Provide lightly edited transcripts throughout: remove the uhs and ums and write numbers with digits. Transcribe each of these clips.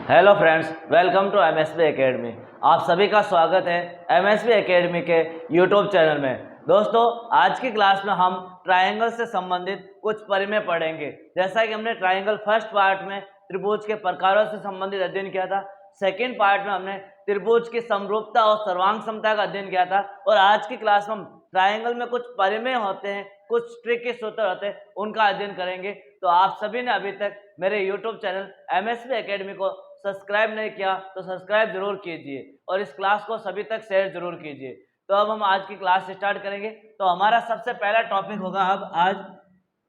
Hello friends, welcome to MSB academy. आप सभी का स्वागत है एमएसबी एकेडमी के यूट्यूब चैनल में। दोस्तों, आज की क्लास में हम ट्रायंगल से संबंधित कुछ परिमेय पढ़ेंगे। जैसा कि हमने ट्रायंगल फर्स्ट पार्ट में त्रिभुज के प्रकारों से संबंधित अध्ययन किया था, सेकेंड पार्ट में हमने त्रिभुज की समरूपता और सर्वांग समता का अध्ययन किया था, और आज की क्लास में हम ट्रायंगल में कुछ परिमेय होते हैं, कुछ ट्रिकी सूत्र होते हैं, उनका अध्ययन करेंगे। तो आप सभी ने अभी तक मेरे यूट्यूब चैनल एमएसबी एकेडमी को सब्सक्राइब नहीं किया तो सब्सक्राइब जरूर कीजिए और इस क्लास को सभी तक शेयर जरूर कीजिए। तो अब हम आज की क्लास स्टार्ट करेंगे। तो हमारा सबसे पहला टॉपिक होगा अब आज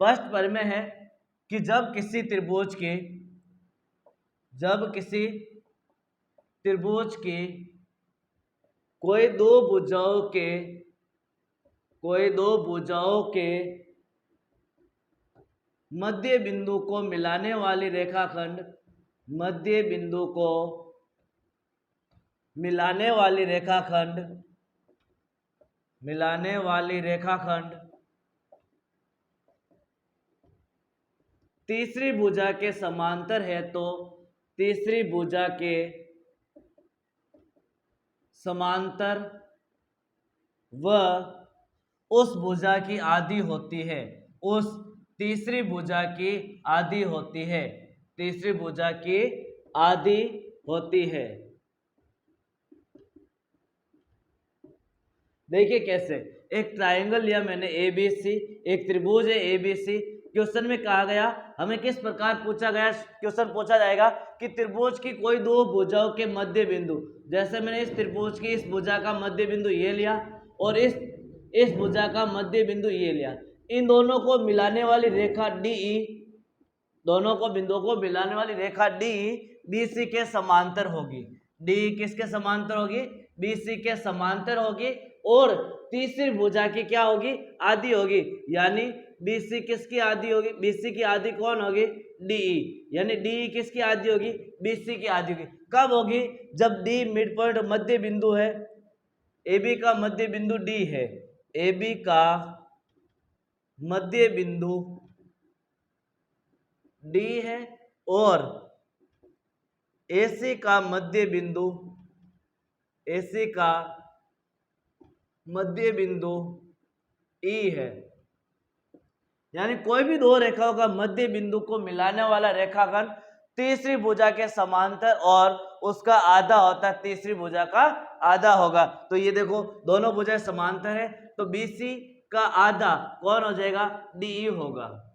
फर्स्ट परिमेय है कि जब किसी त्रिभुज की कोई दो भुजाओं के मध्य बिंदु को मिलाने वाली रेखाखंड तीसरी भुजा के समांतर है, तो तीसरी भुजा के समांतर व उस भुजा की आधी होती है। तीसरी भुजा की आधी होती है। देखिए कैसे, एक ट्रायंगल लिया मैंने ABC, एक त्रिभुज है ABC। क्वेश्चन में कहा गया, हमें किस प्रकार क्वेश्चन पूछा जाएगा कि त्रिभुज की कोई दो भुजाओं के मध्य बिंदु, जैसे मैंने इस त्रिभुज की इस भुजा का मध्य बिंदु ये लिया और इस भुजा का मध्य बिंदु ये लिया, इन दोनों को मिलाने वाली रेखा DE, दोनों को बिंदुओं को मिलाने वाली रेखा DE BC के समांतर होगी। DE किसके समांतर होगी? BC के समांतर होगी, और तीसरी भुजा की क्या होगी? आधी होगी। यानी BC किसकी आधी होगी? BC की आधी कौन होगी? DE। यानी DE किसकी आधी होगी? BC की आधी होगी। कब होगी? जब D मिड पॉइंट मध्य बिंदु है, AB का मध्य बिंदु D है, AB का मध्य बिंदु D है, और AC का मध्य बिंदु E है। यानी कोई भी दो रेखाओं का मध्य बिंदु को मिलाने वाला रेखाखंड तीसरी भुजा के समांतर और उसका आधा होता है, तीसरी भुजा का आधा होगा। तो ये देखो, दोनों भुजाएं समांतर है, तो BC का आधा कौन हो जाएगा? DE होगा।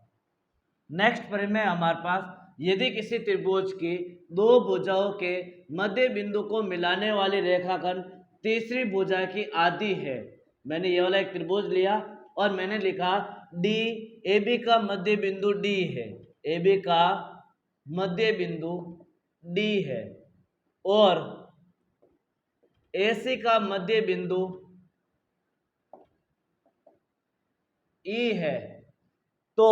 नेक्स्ट परिमेय हमारे पास, यदि किसी त्रिभुज की दो भुजाओं के मध्य बिंदु को मिलाने वाली रेखाखंड तीसरी भुजा की आधी है। मैंने ये वाला एक त्रिभुज लिया और मैंने लिखा D, AB का मध्य बिंदु D है, AB का मध्य बिंदु D है, और AC का मध्य बिंदु E है। तो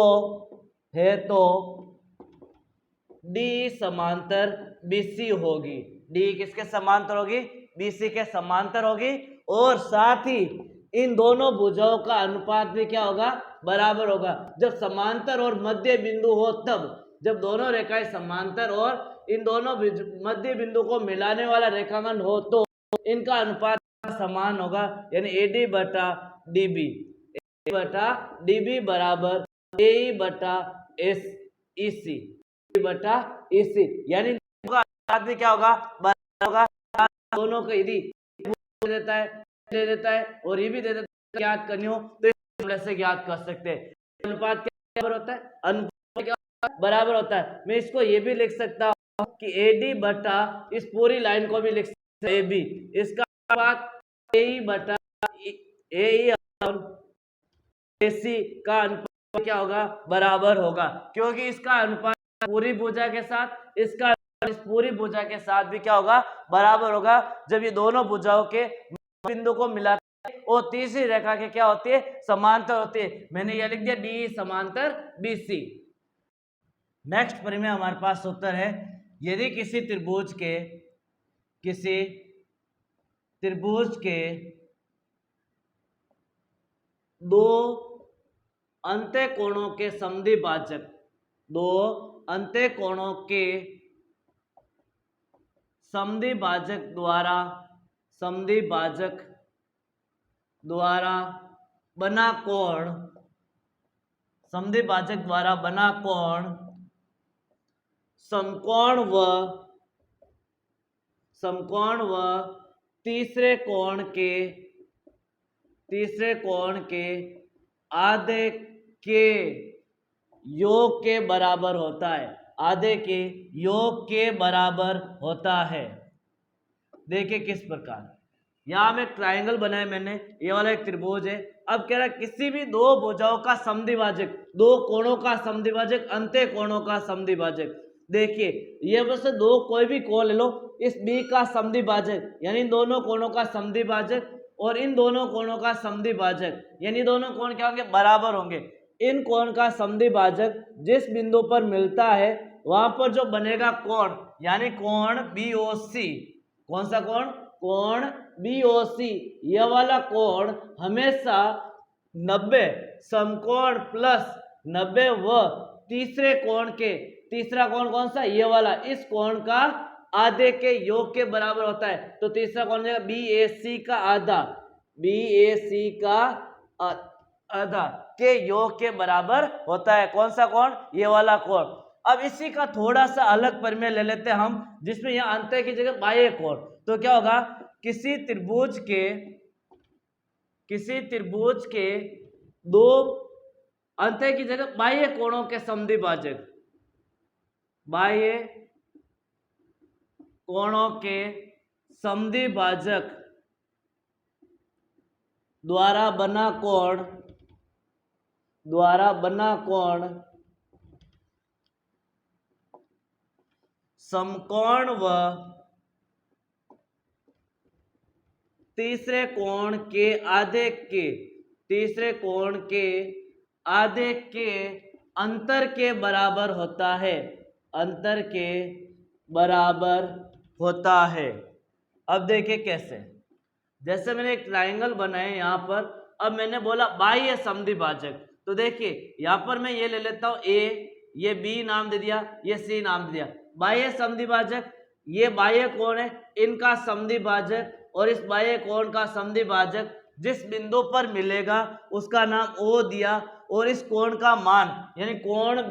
D समांतर BC होगी। D किसके समांतर होगी? BC के समांतर होगी, और साथ ही इन दोनों भुजाओं का अनुपात भी क्या होगा? बराबर होगा। जब समांतर और मध्य बिंदु हो, तब जब दोनों रेखाएं समांतर और इन दोनों मध्य बिंदु को मिलाने वाला रेखाखंड हो, तो इनका अनुपात समान होगा। यानी AD बटा DB बराबर AE बटा EC यानी भी क्या होगा? बराबर होगा। दोनों को यदि दे देता है और ये भी दे देता है, ज्ञात करनी हो तो इस से ज्ञात कर सकते हैं। अनुपात क्या बराबर होता है? अनुपात क्या बराबर होता है? मैं इसको ये भी लिख सकता हूँ कि AD बटा, इस पूरी लाइन को भी लिख सकते हैं AB, इसका अनुपात AE बटा AE और AC का अनुपात क्या होगा? बराबर होगा, क्योंकि इसका अनुपात पूरी भुजा के साथ, इसका इस पूरी भुजा के साथ भी क्या होगा? बराबर होगा। जब ये दोनों भुजाओं के बिंदु को मिलाते हैं और तीसरी रेखा के क्या होती है? समांतर होती है। मैंने यह लिख दिया DE समांतर BC। नेक्स्ट परिमेय हमारे पास सूत्र है, यदि किसी त्रिभुज के दो अंत्यकोणों के समद्विभाजक, दो अंत्यकोणों के समद्विभाजक द्वारा बना कोण, समद्विभाजक द्वारा बना कोण समकोण व तीसरे कोण के आधे के योग के बराबर होता है। आधे के योग के बराबर होता है। देखिए किस प्रकार, यहां में ट्रायंगल बनाया मैंने, ये वाला एक त्रिभुज है। अब कह रहा है किसी भी दो भुजाओं का समद्विभाजक, दो कोणों का समद्विभाजक, अंत्य कोणों का समद्विभाजक। देखिए ये बस दो कोई भी कोण ले लो, इस बी का समद्विभाजक यानी इन दोनों कोणों का समद्विभाजक और इन दोनों कोणों का समद्विभाजक यानी दोनों कोण क्या होंगे, बराबर होंगे। इन कोण का समद्विभाजक जिस बिंदु पर मिलता है वहां पर जो बनेगा कोण यानी कोण BOC, कौन सा कोण, कोण BOC, यह वाला कोण हमेशा 90 समकोण प्लस 90 व तीसरे कोण के, तीसरा कोण कौन सा, ये वाला, इस कोण का आधे के योग के बराबर होता है। तो तीसरा कोण हो जाएगा BAC का आधा, BAC का आधा के योग के बराबर होता है। कौन सा कोण, ये वाला कोण। अब इसी का थोड़ा सा अलग परिमेय ले लेते हैं हम, जिसमें यहां अंत्य की जगह बाह्य कोण। तो क्या होगा, किसी त्रिभुज के दो अंत्य की जगह बाह्य कोणों के समद्विभाजक, बाह्य कोणों के समद्विभाजक द्वारा बना कोण समकोण व तीसरे कोण के आधे के अंतर के बराबर होता है, अंतर के बराबर होता है। अब देखिए कैसे, जैसे मैंने एक ट्रायंगल बनाया यहाँ पर, अब मैंने बोला बाह्य समद्विभाजक, तो देखिए यहाँ पर मैं ये ले लेता हूँ A, ये B नाम दे दिया, ये C नाम दे दिया। बाह्य समद्विभाजक, ये बाह्य कोण है, इनका समद्विभाजक और इस बाह्य कोण का समद्विभाजक जिस बिंदु पर मिलेगा उसका नाम O दिया, और इस कोण का मान यानी कोण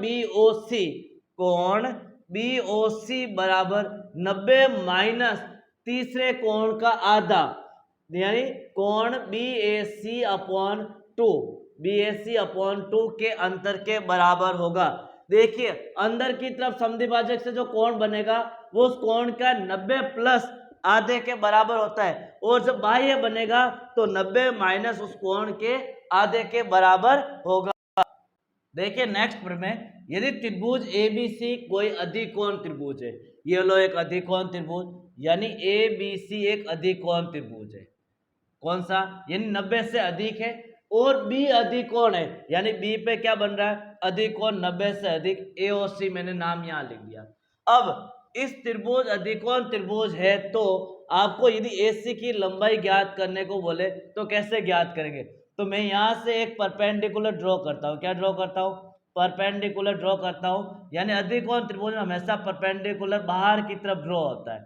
BOC बराबर 90 माइनस तीसरे कोण का आधा यानी कोण BAC/2 के अंतर के बराबर होगा। देखिए अंदर की तरफ समद्विभाजक से जो कोण बनेगा वो उस कोण का 90 प्लस आधे के बराबर होता है, और जब बाह्य बनेगा तो 90 माइनस उस कोण के आधे के बराबर होगा। देखिए नेक्स्ट प्रमेय, यदि त्रिभुज ABC कोई अधिकोण त्रिभुज है, ये लो एक अधिकोण त्रिभुज यानी ABC एक अधिकोण त्रिभुज है, कौन सा, यानी 90 से अधिक है, और B अधिकोण है यानी B पे क्या बन रहा है, अधिकोण 90 से अधिक, AOC मैंने नाम यहां लिख दिया। अब इस त्रिभुज अधिकोण त्रिभुज है तो आपको यदि AC की लंबाई ज्ञात करने को बोले तो कैसे ज्ञात करेंगे, तो मैं यहां से एक परपेंडिकुलर ड्रॉ करता हूं। क्या ड्रॉ करता हूं, परपेंडिकुलर ड्रॉ करता हूं, यानी अधिकोण त्रिभुज में हमेशा परपेंडिकुलर बाहर की तरफ ड्रॉ होता है।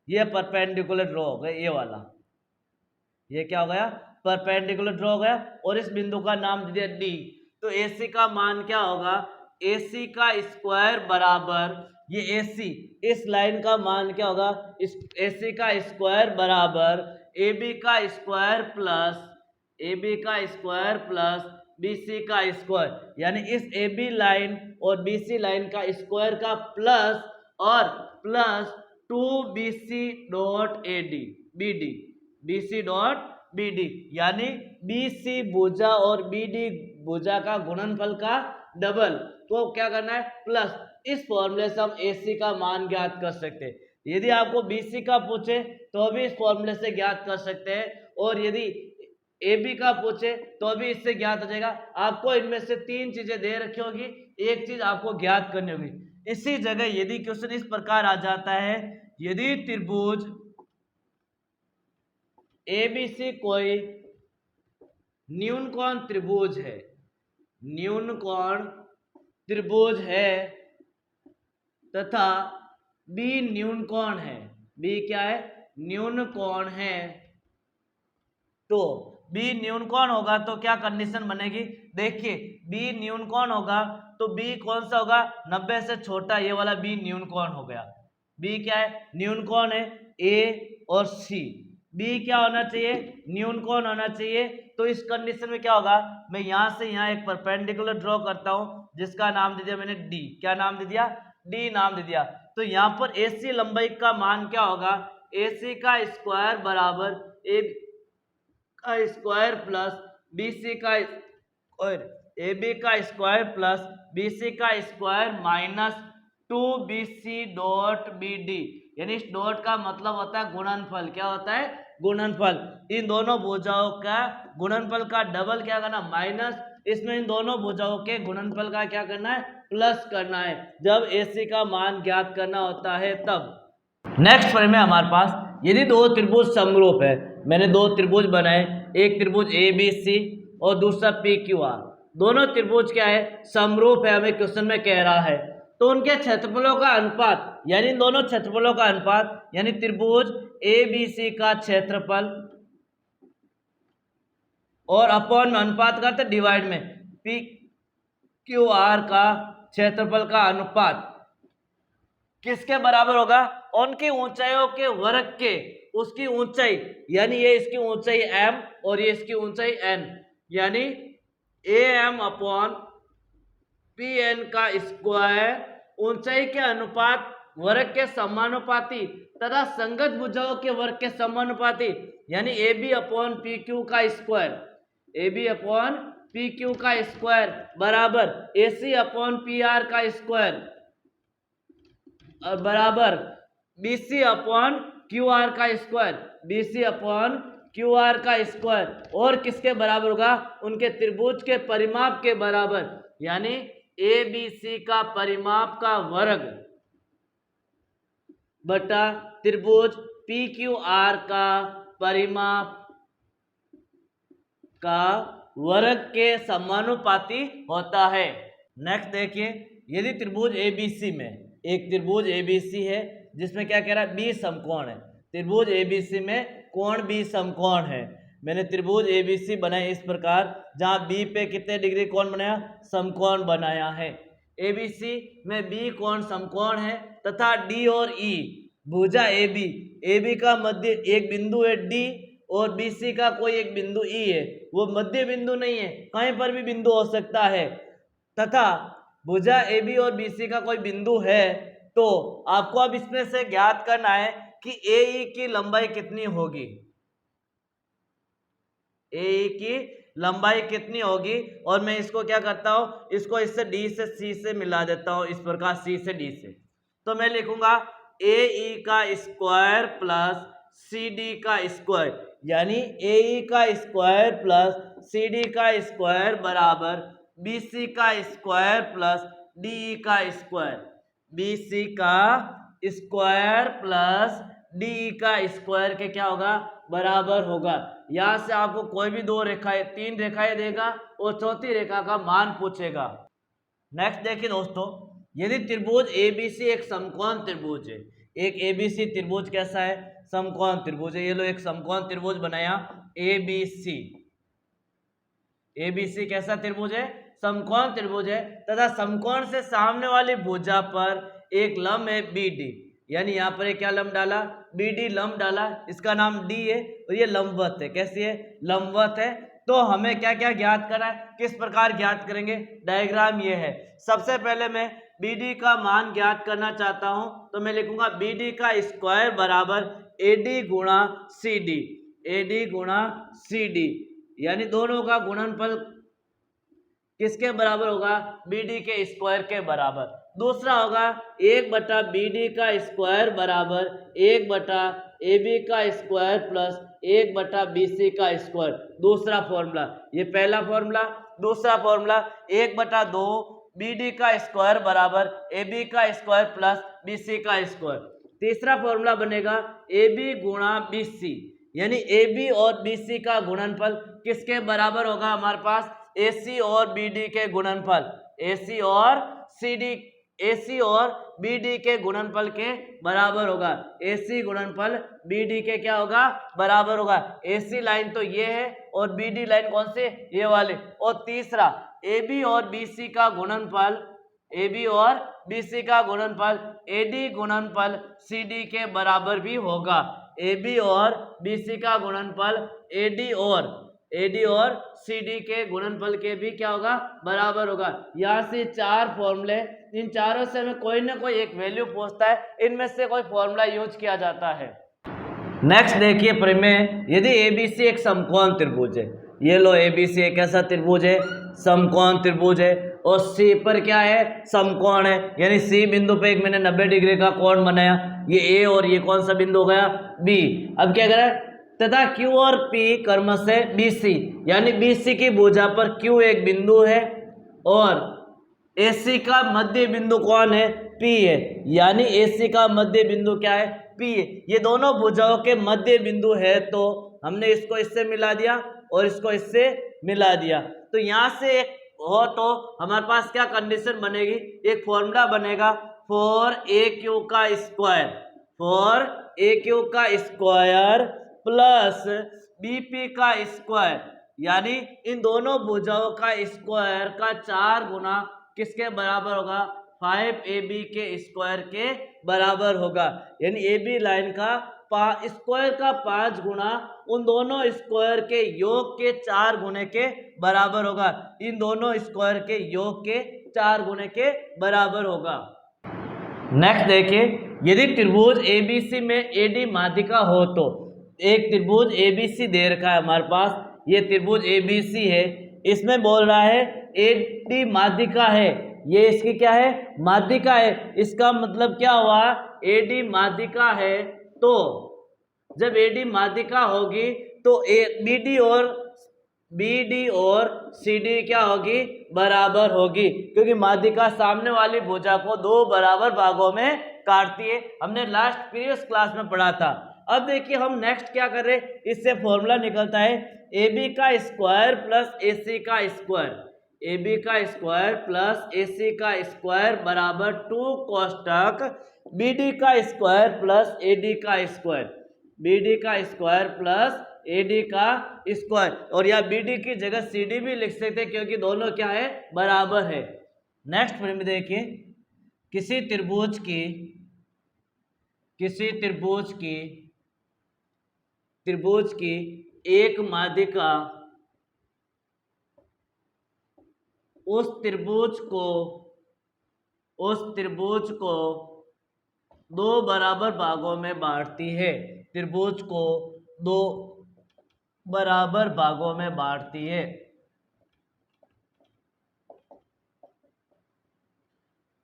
ये परपेंडिकुलर ड्रॉ हो गया, ये वाला, ये क्या हो गया, परपेंडिकुलर ड्रॉ हो गया, और इस बिंदु का नाम दे दिया D। तो AC का मान क्या होगा, AC का स्क्वायर बराबर, ये AC इस लाइन का मान क्या होगा, इस AC का स्क्वायर बराबर AB का स्क्वायर प्लस BC का स्क्वायर, यानी इस AB लाइन और BC लाइन का स्क्वायर का प्लस और प्लस 2BC.BD यानी BC भुजा और BD भुजा का गुणनफल का डबल। तो क्या करना है, प्लस, इस फॉर्मूले से हम AC का मान ज्ञात कर सकते हैं। यदि आपको BC का पूछे तो भी इस फॉर्मूले से ज्ञात कर सकते हैं, और यदि AB का पूछे तो भी इससे ज्ञात हो जाएगा। आपको इनमें से तीन चीजें दे रखी होगी, एक चीज आपको ज्ञात करनी होगी। इसी जगह यदि क्वेश्चन इस प्रकार आ जाता है, यदि त्रिभुज ABC कोई न्यूनकोण त्रिभुज है तथा B न्यूनकोण है, बी क्या है, न्यून कोण है। तो बी न्यून कोण होगा तो क्या कंडीशन बनेगी, देखिए बी न्यून कोण होगा तो बी कौन सा होगा, 90 से छोटा, ये वाला बी न्यून कोण हो गया। बी क्या है, न्यून कोण है, ए और सी। बी क्या होना चाहिए, न्यून कोण होना चाहिए। तो इस कंडीशन में क्या होगा, मैं यहां से यहां एक परपेंडिकुलर ड्रॉ करता हूं जिसका नाम दे दिया मैंने डी। क्या नाम दे दिया, डी नाम दे दिया। तो यहां पर एसी लंबाई का मान क्या होगा, एसी का स्क्वायर बराबर ए का स्क्वायर प्लस बीसी का स्क्वायर, ए बी का स्क्वायर प्लस बी सी का square minus 2BC dot BD। यानी इस डॉट का मतलब होता है गुणनफल। क्या होता है, गुणनफल। इन दोनों भुजाओं का गुणनफल का डबल क्या करना, माइनस। इसमें इन दोनों भुजाओं के गुणनफल का क्या करना है, प्लस करना है, जब AC का मान ज्ञात करना होता है तब। नेक्स्ट फ्रेम में हमारे पास यदि दो त्रिभुज समरूप है, मैंने दो त्रिभुज बनाए, एक त्रिभुज ABC और दूसरा PQR। दोनों त्रिभुज क्या है, समरूप है, हमें क्वेश्चन में कह रहा है। तो उनके क्षेत्रफलों का अनुपात, यानी इन दोनों क्षेत्रफलों का अनुपात, यानी त्रिभुज ABC का क्षेत्रफल और अपॉन में अनुपात करते डिवाइड में PQR का क्षेत्रफल का अनुपात किसके बराबर होगा, उनकी ऊंचाइयों के वर्ग के, उसकी ऊंचाई, यानी ये इसकी ऊंचाई m और ये इसकी ऊंचाई n, यानी AM अपॉन PN का स्क्वायर ऊंचाई के अनुपात वर्ग के समानुपाती तथा संगत भुजाओं के वर्ग के समानुपाती, यानी AB अपॉन PQ का स्क्वायर, AB अपॉन PQ का स्क्वायर बराबर AC अपॉन PR का स्क्वायर बराबर BC अपॉन QR का स्क्वायर, BC अपॉन QR का स्क्वायर, और किसके बराबर होगा, उनके त्रिभुज के परिमाप के बराबर, यानी ABC का परिमाप का वर्ग बटा त्रिभुज PQR का परिमाप का वर्ग के समानुपाती होता है। नेक्स्ट देखिए, यदि त्रिभुज ABC में एक त्रिभुज ABC है जिसमें क्या कह रहा है, बी समकोण है। त्रिभुज ABC में कोण बी समकोण है। मैंने त्रिभुज ABC बनाए इस प्रकार, जहां बी पे कितने डिग्री कोण बनाया, समकोण बनाया है। ABC में बी कोण समकोण है तथा डी और ई भुजा AB का मध्य एक बिंदु है D और BC का कोई एक बिंदु E है, वो मध्य बिंदु नहीं है, कहीं पर भी बिंदु हो सकता है, तथा भुजा AB और BC का कोई बिंदु है। तो आपको अब इसमें से ज्ञात करना है कि AE की लंबाई कितनी होगी, AE की लंबाई कितनी होगी। और मैं इसको क्या करता हूं, इसको इससे D से C से मिला देता हूं, इस प्रकार C से D से। तो मैं लिखूंगा AE का स्क्वायर प्लस CD का स्क्वायर, यानी AE का स्क्वायर प्लस CD का स्क्वायर बराबर BC का स्क्वायर प्लस DE का स्क्वायर, BC का स्क्वायर प्लस DE का स्क्वायर के क्या होगा, बराबर होगा। यहां से आपको कोई भी दो रेखाएं, तीन रेखाएं देगा और चौथी रेखा का मान पूछेगा। नेक्स्ट देखिए दोस्तों, यदि त्रिभुज ABC एक समकोण त्रिभुज है, एक ABC त्रिभुज कैसा है, समकोण त्रिभुज है। ये लो एक समकोण त्रिभुज बनाया ABC कैसा त्रिभुज है, समकोण त्रिभुज है, तथा समकोण से सामने वाली भुजा पर एक लंब है BD, यानी यहाँ पर एक क्या लंब डाला, BD लंब डाला, इसका नाम D है और ये लंबवत है। कैसी है, लंबवत है। तो हमें क्या क्या ज्ञात करना है, किस प्रकार ज्ञात करेंगे, डायग्राम ये है। सबसे पहले मैं BD का मान ज्ञात करना चाहता हूं, तो मैं लिखूंगा BD का स्क्वायर बराबर AD गुणा CD, AD गुणा CD, यानी दोनों का गुणनफल किसके बराबर होगा, BD के स्क्वायर के बराबर। दूसरा होगा 1 बटा BD का स्क्वायर बराबर 1 बटा AB का स्क्वायर प्लस 1 बटा BC का स्क्वायर। दूसरा फॉर्मूला, ये पहला फॉर्मूला। दूसरा फॉर्मूला 1 बटा 2 BD का स्क्वायर बराबर AB का स्क्वायर प्लस BC का स्क्वायर। तीसरा फॉर्मूला बनेगा AB गुणा BC, यानी AB और BC का गुणनफल किसके बराबर होगा, हमारे पास AC और BD के गुणनफल, AC और BD के गुणनफल के बराबर होगा। AC गुणनफल BD के क्या होगा, बराबर होगा। AC लाइन तो ये है और BD लाइन कौन सी, ये वाली। और तीसरा AB और BC का गुणनफल, AB और BC का गुणनफल AD गुणनफल CD के बराबर भी होगा। AB और BC का गुणनफल AD और CD के गुणनफल के भी क्या होगा, बराबर होगा। यहाँ से चार फॉर्मूले, इन चारों से हमें कोई ना कोई एक वैल्यू पूछता है, इनमें से कोई फॉर्मूला यूज किया जाता है। नेक्स्ट देखिए प्रमेय, यदि ABC एक समकोण त्रिभुज है, ये लो ABC एक ऐसा त्रिभुज है, समकोण त्रिभुज है, और C पर क्या है, समकोण है, यानी C बिंदु पे एक मैंने 90 डिग्री का कोण बनाया, ये A और ये कौन सा बिंदु हो गया, B। अब क्या करें, तथा Q और P क्रमशः BC, यानी BC की भुजा पर Q एक बिंदु है और AC का मध्य बिंदु कौन है, P है, यानी AC का मध्य बिंदु क्या है, P है। ये दोनों भुजाओं के मध्य बिंदु है, तो हमने इसको इससे मिला दिया और इसको इससे मिला दिया। तो यहाँ से एक हो तो हमारे पास क्या कंडीशन बनेगी, एक फॉर्मूला बनेगा फॉर AQ का स्क्वायर, फॉर AQ का स्क्वायर प्लस BP का स्क्वायर, यानी इन दोनों भुजाओं का स्क्वायर का 4 गुना किसके बराबर होगा, 5AB के स्क्वायर के बराबर होगा। यानी AB लाइन का स्क्वायर का 5 गुना उन दोनों स्क्वायर के योग के 4 गुने के बराबर होगा। इन दोनों स्क्वायर के योग के 4 गुने के बराबर होगा। नेक्स्ट देखिए, यदि त्रिभुज ABC में AD माध्यिका हो तो, एक त्रिभुज ABC दे रखा है हमारे पास, ये त्रिभुज ABC है, इसमें बोल रहा है AD माध्यिका है, ये इसकी क्या है, माध्यिका है। इसका मतलब क्या हुआ, AD माध्यिका है, तो जब AD माध्यिका होगी तो BD और CD क्या होगी, बराबर होगी, क्योंकि माध्यिका सामने वाली भुजा को दो बराबर भागों में काटती है, हमने लास्ट प्रीवियस क्लास में पढ़ा था। अब देखिए हम नेक्स्ट क्या कर रहे हैं, इससे फॉर्मूला निकलता है AB का स्क्वायर प्लस AC का स्क्वायर, AB का स्क्वायर प्लस AC का स्क्वायर बराबर 2 कोष्टक BD का स्क्वायर प्लस AD का स्क्वायर, BD का स्क्वायर प्लस AD का स्क्वायर, और या BD की जगह CD भी लिख सकते हैं क्योंकि दोनों क्या है, बराबर है। नेक्स्ट प्रमेय देखिए, किसी त्रिभुज की एक माध्यिका उस त्रिभुज को दो बराबर भागों में बांटती है, त्रिभुज को दो बराबर भागों में बांटती है।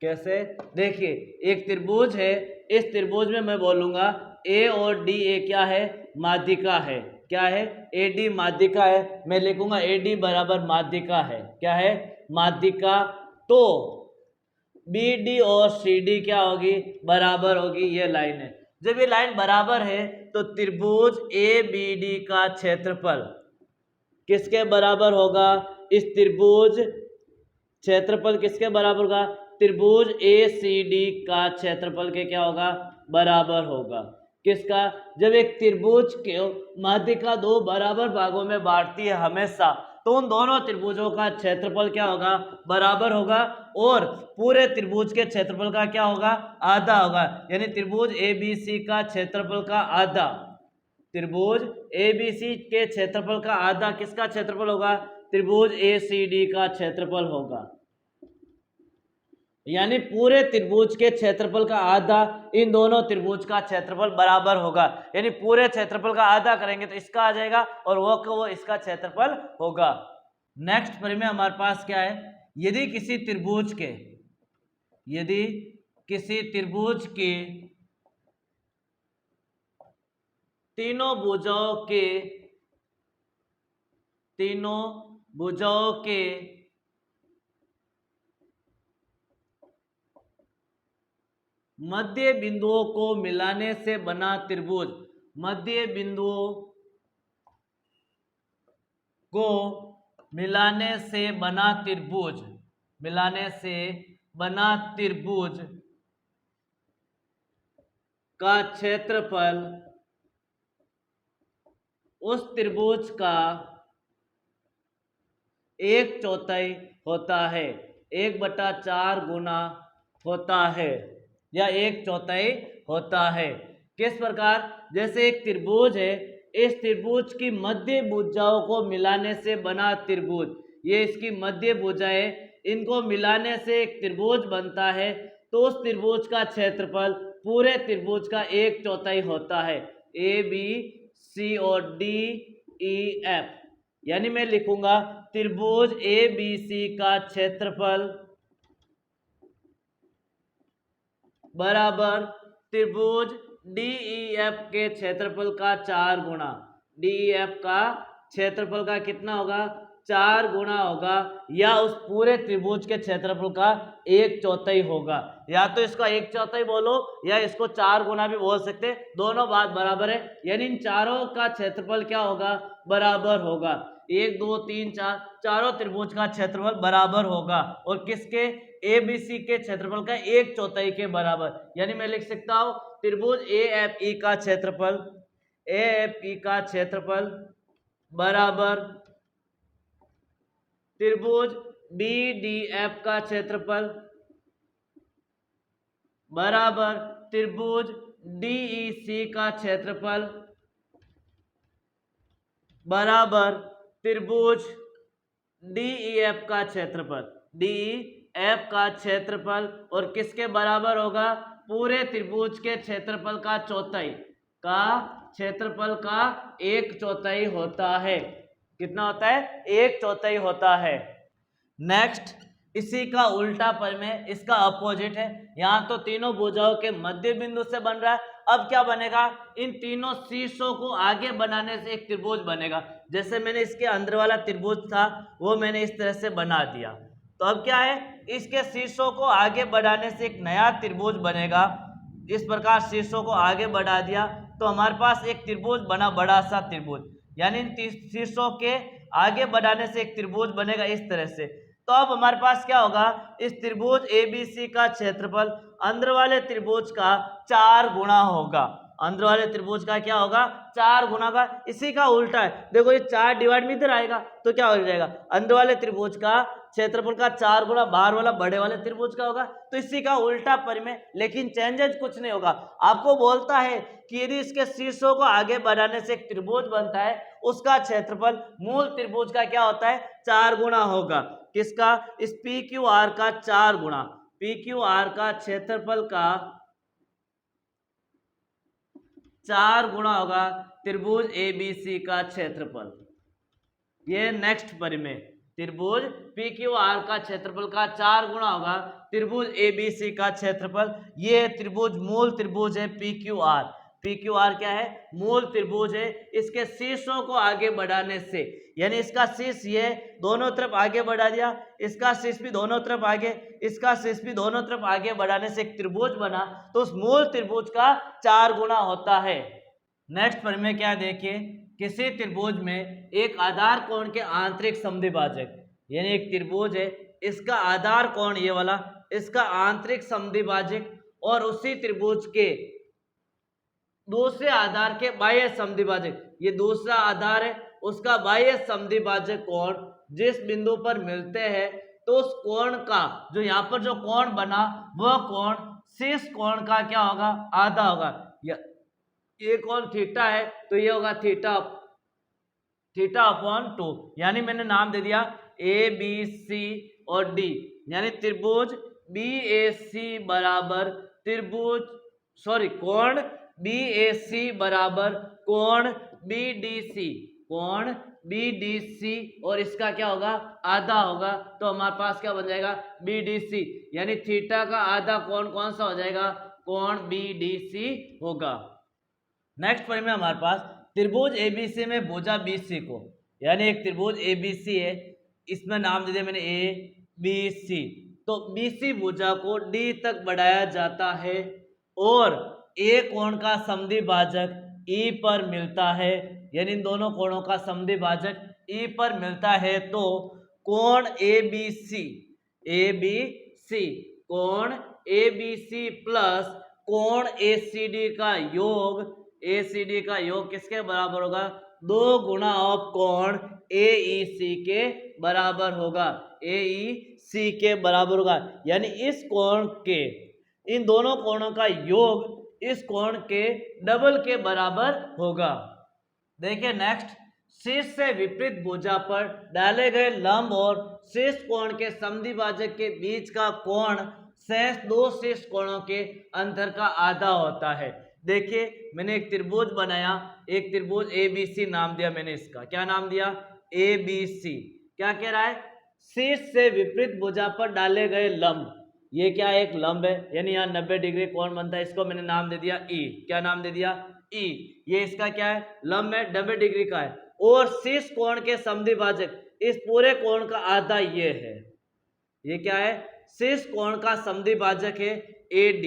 कैसे, देखिए एक त्रिभुज है, इस त्रिभुज में मैं बोलूंगा A और DA क्या है, माध्यिका है, क्या है, AD माध्यिका है, मैं लिखूंगा AD बराबर माध्यिका है, क्या है, माध्यिका। तो BD और CD क्या होगी, बराबर होगी, ये लाइन है। जब ये लाइन बराबर है तो त्रिभुज ABD का क्षेत्रफल किसके बराबर होगा, इस त्रिभुज क्षेत्रफल किसके बराबर होगा, त्रिभुज ACD का क्षेत्रफल के क्या होगा, बराबर होगा। किसका, जब एक त्रिभुज के माध्यिका दो बराबर भागों में बांटती है हमेशा, तो उन दोनों त्रिभुजों का क्षेत्रफल क्या होगा, बराबर होगा, और पूरे त्रिभुज के क्षेत्रफल का क्या होगा, आधा होगा। यानी त्रिभुज ABC का क्षेत्रफल का आधा, त्रिभुज ABC के क्षेत्रफल का आधा किसका क्षेत्रफल होगा, त्रिभुज ACD का क्षेत्रफल होगा। यानी पूरे त्रिभुज के क्षेत्रफल का आधा इन दोनों त्रिभुज का क्षेत्रफल बराबर होगा। यानी पूरे क्षेत्रफल का आधा करेंगे तो इसका आ जाएगा और वो इसका क्षेत्रफल होगा। नेक्स्ट प्रमेय हमारे पास क्या है, यदि किसी त्रिभुज के तीनों भुजाओं के मध्य बिंदुओं को मिलाने से बना त्रिभुज, मध्य बिंदुओं को मिलाने से बना त्रिभुज का क्षेत्रफल उस त्रिभुज का 1/4 होता है, 1/4 गुना होता है या 1/4 होता है। किस प्रकार? जैसे एक त्रिभुज है, इस त्रिभुज की मध्य भुजाओं को मिलाने से बना त्रिभुज, ये इसकी मध्य भुजाएं, इनको मिलाने से एक त्रिभुज बनता है, तो उस त्रिभुज का क्षेत्रफल पूरे त्रिभुज का 1/4 होता है। ए बी सी और डी ई एफ, यानी मैं लिखूंगा त्रिभुज ए बी सी का क्षेत्रफल बराबर त्रिभुज DEF के क्षेत्रफल का 4 गुना। DEF का क्षेत्रफल का कितना होगा? 4 गुना होगा, या उस पूरे त्रिभुज के क्षेत्रफल का 1/4 होगा। या तो इसका 1/4 बोलो या इसको 4 गुना भी बोल सकते, दोनों बात बराबर है। यानी इन चारों का क्षेत्रफल क्या होगा? बराबर होगा। 1 2 3 4, चारों त्रिभुज का क्षेत्रफल बराबर होगा, और किसके? ABC के क्षेत्रफल का 1/4 के बराबर। यानी मैं लिख सकता हूं त्रिभुज AFE का क्षेत्रफल, AFE का क्षेत्रफल बराबर त्रिभुज BDF का क्षेत्रफल बराबर त्रिभुज DEC का क्षेत्रफल बराबर त्रिभुज DEF का क्षेत्रफल, DEF का क्षेत्रफल, और किसके बराबर होगा? पूरे त्रिभुज के क्षेत्रफल का चौथाई, का क्षेत्रफल का 1/4 होता है। कितना होता है? 1/4 होता है। नेक्स्ट, इसी का उल्टा परिमेय, इसका अपोजिट है। यहाँ तो तीनों भुजाओं के मध्य बिंदु से बन रहा है, अब क्या बनेगा? इन तीनों शीर्षों को आगे बनाने से एक त्रिभुज बनेगा। जैसे मैंने इसके अंदर वाला त्रिभुज था वो मैंने इस तरह से बना दिया, तो अब क्या है? इसके शीर्षों को आगे बढ़ाने से एक नया त्रिभुज बनेगा। इस प्रकार शीर्षों को आगे बढ़ा दिया तो हमारे पास एक त्रिभुज बना, बड़ा सा त्रिभुज। यानी इन शीर्षों के आगे बढ़ाने से एक त्रिभुज बनेगा इस तरह से। तो अब हमारे पास क्या होगा? इस त्रिभुज ABC का क्षेत्रफल अंदर वाले त्रिभुज का 4 गुना होगा। अंदर वाले त्रिभुज का क्या होगा? 4 गुना का। इसी का उल्टा है, देखो ये 4 डिवाइड में इधर आएगा तो क्या हो जाएगा? अंदर वाले त्रिभुज का क्षेत्रफल का 4 गुना बाहर वाला बड़े वाले त्रिभुज का होगा। तो इसी का उल्टा परिमेय, लेकिन चेंजेस कुछ नहीं होगा। आपको बोलता है कि यदि इसके शीर्षों को आगे बढ़ाने से एक त्रिभुज बनता है, उसका क्षेत्रफल मूल त्रिभुज का क्या होता है? 4 गुना होगा। किसका? इस PQR का 4 गुना। PQR का क्षेत्रफल का 4 गुना होगा त्रिभुज ABC का क्षेत्रफल। ये नेक्स्ट परिमेय, त्रिभुज PQR का क्षेत्रफल का 4 गुना होगा त्रिभुज ABC का क्षेत्रफल। ये त्रिभुज मूल त्रिभुज है PQR। PQR क्या है? मूल त्रिभुज है। इसके शीर्षों को आगे बढ़ाने से, यानी इसका शीर्ष ये दोनों तरफ आगे बढ़ा दिया, इसका शीर्ष भी दोनों तरफ आगे, इसका शीर्ष भी दोनों तरफ आगे बढ़ाने से एक त्रिभुज बना, तो उस मूल त्रिभुज का 4 गुना होता है। नेक्स्ट परिमेय क्या देखिए, किसी त्रिभुज में एक आधार कोण के आंतरिक समद्विभाजक, यानी एक त्रिभुज है, इसका आधार कोण ये वाला, इसका आंतरिक समद्विभाजक और उसी त्रिभुज के दूसरे आधार के बाह्य समद्विभाजक, ये दूसरा आधार है, उसका बाह्य समद्विभाजक कोण जिस बिंदु पर मिलते हैं, तो उस कोण का जो यहाँ पर जो कोण बना वह कोण शीर्ष कोण का क्या होगा? आधा होगा। ये कोण थीटा है तो ये होगा थीटा अपॉन 2। यानी मैंने नाम दे दिया ABC और D, यानी त्रिभुज BAC बराबर कोण BAC बराबर कोण BDC, कोण BDC, और इसका क्या होगा? आधा होगा। तो हमारे पास क्या बन जाएगा? BDC, यानी थीटा का आधा कोण कौन सा हो जाएगा? कोण BDC होगा। नेक्स्ट परिमेय हमारे पास त्रिभुज ABC में भुजा BC को, यानी एक त्रिभुज ABC है, इसमें नाम दे दिया मैंने ABC, तो BC भुजा को D तक बढ़ाया जाता है और A कोण का समद्विभाजक E पर मिलता है, यानी इन दोनों कोणों का समद्विभाजक E पर मिलता है, तो कोण ABC कोण ABC प्लस कोण ACD का योग, ACD का योग किसके बराबर होगा? 2 गुना ऑफ कोण AEC के बराबर होगा, AEC के बराबर होगा। यानी इस कोण के, इन दोनों कोणों का योग इस कोण के डबल के बराबर होगा। देखिए नेक्स्ट, शीर्ष से विपरीत भुजा पर डाले गए लंब और शीर्ष कोण के समद्विभाजक के बीच का कोण शेष दो शीर्ष कोणों के अंतर का आधा होता है। देखिए मैंने एक त्रिभुज बनाया, एक त्रिभुज ABC नाम दिया मैंने, इसका क्या नाम दिया? ABC। क्या कह रहा है? शीर्ष से विपरीत भुजा पर डाले गए लंब, ये क्या एक लंब है, यानी यहाँ 90 डिग्री कोण बनता है, इसको मैंने नाम दे दिया E। क्या नाम दे दिया? E। ये इसका क्या है? लंब है, 90 डिग्री का है। और शीर्ष कोण के समद्विभाजक, इस पूरे कोण का आधा ये है। ये क्या है? शीर्ष कोण का समद्विभाजक है AD।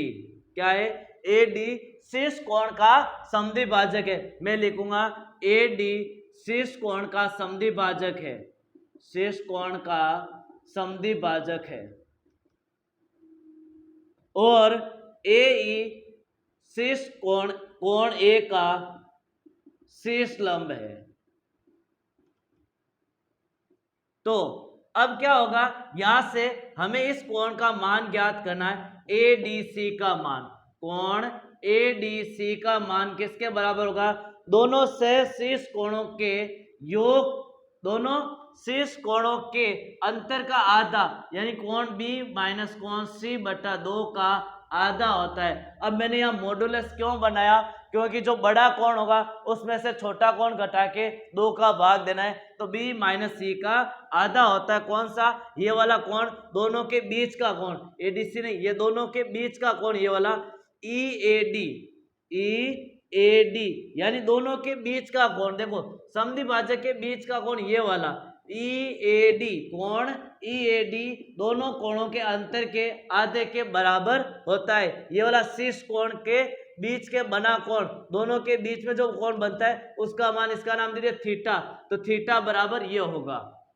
क्या है? AD शीर्ष कोण का समद्विभाजक है। मैं लिखूंगा AD शीर्ष कोण का समद्विभाजक है, शीर्ष कोण का समद्विभाजक है। और AE शीर्ष कोण A का शीर्ष लंब है। तो अब क्या होगा, यहां से हमें इस कोण का मान ज्ञात करना है, ADC का मान। कोण ADC का मान किसके बराबर होगा? दोनों से शीर्ष कोणों के योग, दोनों शीर्ष कोणों के अंतर का आधा, यानी कोण B माइनस कोण C बटा 2 का आधा होता है। अब मैंने यहाँ मॉडुलस क्यों बनाया? क्योंकि जो बड़ा कोण होगा उसमें से छोटा कोण घटा के 2 का भाग देना है, तो B माइनस C का आधा होता है। कौन सा? ये वाला कोण, दोनों के बीच का कोण, ADC नहीं, ये दोनों के बीच का कोण, ये वाला EAD, EAD यानी दोनों के बीच का कोण। देखो समद्विभाजक के बीच का कोण ये वाला EAD, कोण EAD दोनों कोणों के अंतर के आधे के बराबर होता है। ये वाला शीर्ष कोण के बीच के बना कोण, दोनों के बीच में जो कोण बनता है उसका मान, इसका नाम दे दिया थीटा, तो थीटा बराबर ये होगा।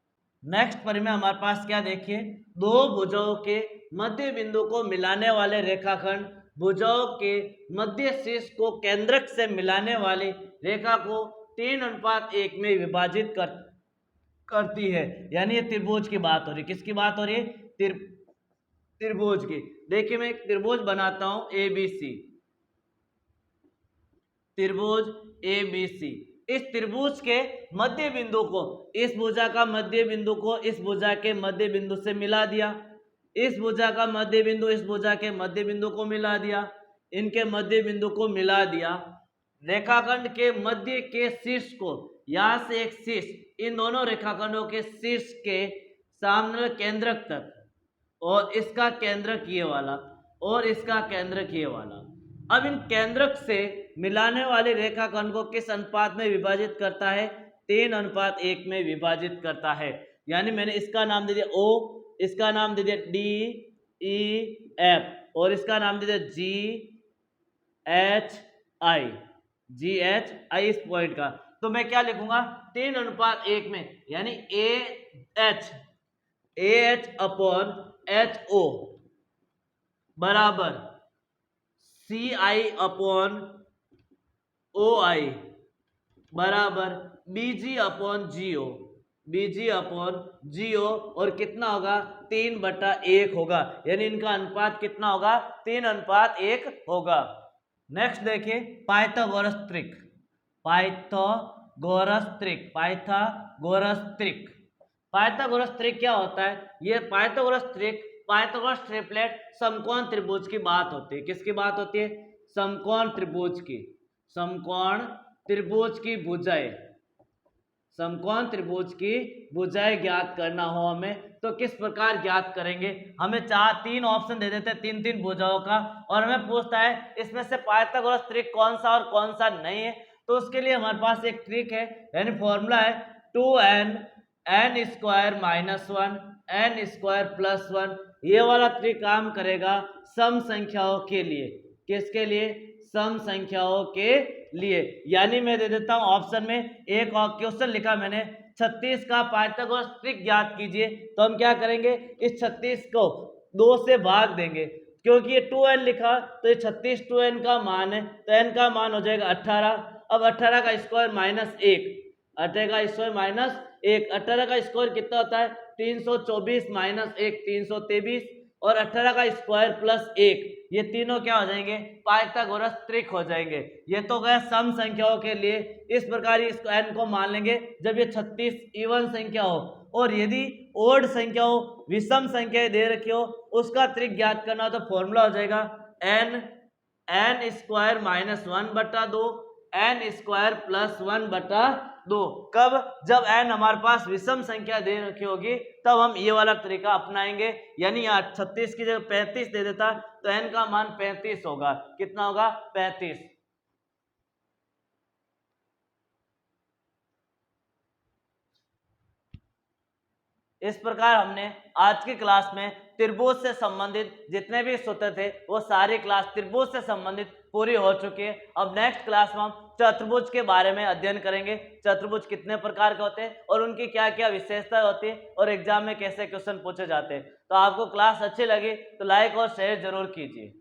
नेक्स्ट परिमेय हमारे पास क्या, देखिए, दो भुजाओं के मध्य बिंदु को मिलाने वाले रेखाखंड भुजाओं के मध्य शीर्ष को केंद्रक से मिलाने वाली रेखा को 3:1 में विभाजित करती है। यानी ये त्रिभुज की बात हो रही है। किसकी बात हो रही है? त्रिभुज की। देखिए मैं एक त्रिभुज बनाता हूं ABC, त्रिभुज ABC। इस त्रिभुज के मध्य बिंदु को, इस भुजा का मध्य बिंदु को इस भुजा के मध्य बिंदु से मिला दिया, इस भुजा का मध्य बिंदु इस भुजा के मध्य बिंदु को मिला दिया, इनके मध्य बिंदु को मिला दिया। रेखाखंड के मध्य के शीर्ष को, यहां से एक शीर्ष, इन दोनों रेखाखंडों के शीर्ष के सामने केंद्रक तक, और इसका केंद्रक ये वाला, और इसका केंद्रक ये वाला। अब इन केंद्रक से मिलाने वाले रेखाखंड को किस अनुपात में विभाजित करता है? 3:1 में विभाजित करता है। यानी मैंने इसका नाम दे दिया O, इसका नाम दे दिया DEF, और इसका नाम दे दिया GHI, इस पॉइंट का। तो मैं क्या लिखूंगा? 3:1 में, यानी AH अपॉन HO बराबर CI अपॉन OI बराबर BG अपॉन GO, और कितना होगा? 3/1 होगा। यानी इनका अनुपात कितना होगा? 3:1 होगा। नेक्स्ट देखिए, पाइथागोरस त्रिक। पाइथागोरस त्रिक क्या होता है? ये पाइथागोरस त्रिक, पाइथागोरस ट्रिपलेट समकोण त्रिभुज की बात होती है। किसकी बात होती है? समकोण त्रिभुज की। समकोण त्रिभुज की भुजाएं, समकोण त्रिभुज की भुजाएं ज्ञात करना हो हमें, तो किस प्रकार ज्ञात करेंगे? हमें 3 ऑप्शन दे देते हैं 3 भुजाओं का, और हमें पूछता है इसमें से पाइथागोरस त्रिक कौन सा और कौन सा नहीं है। तो उसके लिए हमारे पास एक ट्रिक है, यानी फॉर्मूला है 2n n² - 1 n² + 1। ये वाला ट्रिक काम करेगा सम संख्याओं के लिए। किसके लिए? सम संख्याओं के लिए। यानी मैं दे देता हूं ऑप्शन में, एक क्वेश्चन लिखा मैंने 36 का पाइथागोरस त्रिक ज्ञात कीजिए। तो हम क्या करेंगे? इस 36 को 2 से भाग देंगे। क्योंकि ये 2n लिखा तो ये 36 2n का मान है, तो n का मान हो जाएगा 18। अब 18 का स्क्वायर माइनस 1, 18 का स्क्वायर माइनस 1, 18 का स्क्वायर कितना होता है 324 माइनस 1 323, और 18 का स्क्वायर प्लस 1, ये तीनों क्या हो जाएंगे पाइथागोरस त्रिक हो जाएंगे। ये तो गया सम संख्याओं के लिए। इस प्रकार इस n को मान लेंगे जब ये 36 इवन संख्या हो, और यदि ओड संख्या हो, विषम संख्या दे रखी हो, उसका त्रिक ज्ञात करना हो तो फॉर्मूला हो जाएगा n square minus 1/2 n square plus 1/2। कब? जब n हमारे पास विषम संख्या दे रखी होगी तब हम ये वाला तरीका अपनाएंगे। यानी यहाँ 36 की जगह 35 दे देता तो n का मान 35 होगा। कितना होगा 35। इस प्रकार हमने आज की क्लास में त्रिभुज से संबंधित जितने भी सूत्र थे वो सारी क्लास त्रिभुज से संबंधित पूरी हो चुकी है। अब नेक्स्ट क्लास में हम चतुर्भुज के बारे में अध्ययन करेंगे। चतुर्भुज कितने प्रकार के होते हैं और उनकी क्या क्या विशेषताएं होती है और एग्जाम में कैसे क्वेश्चन पूछे जाते हैं। तो आपको क्लास अच्छी लगी तो लाइक और शेयर जरूर कीजिए।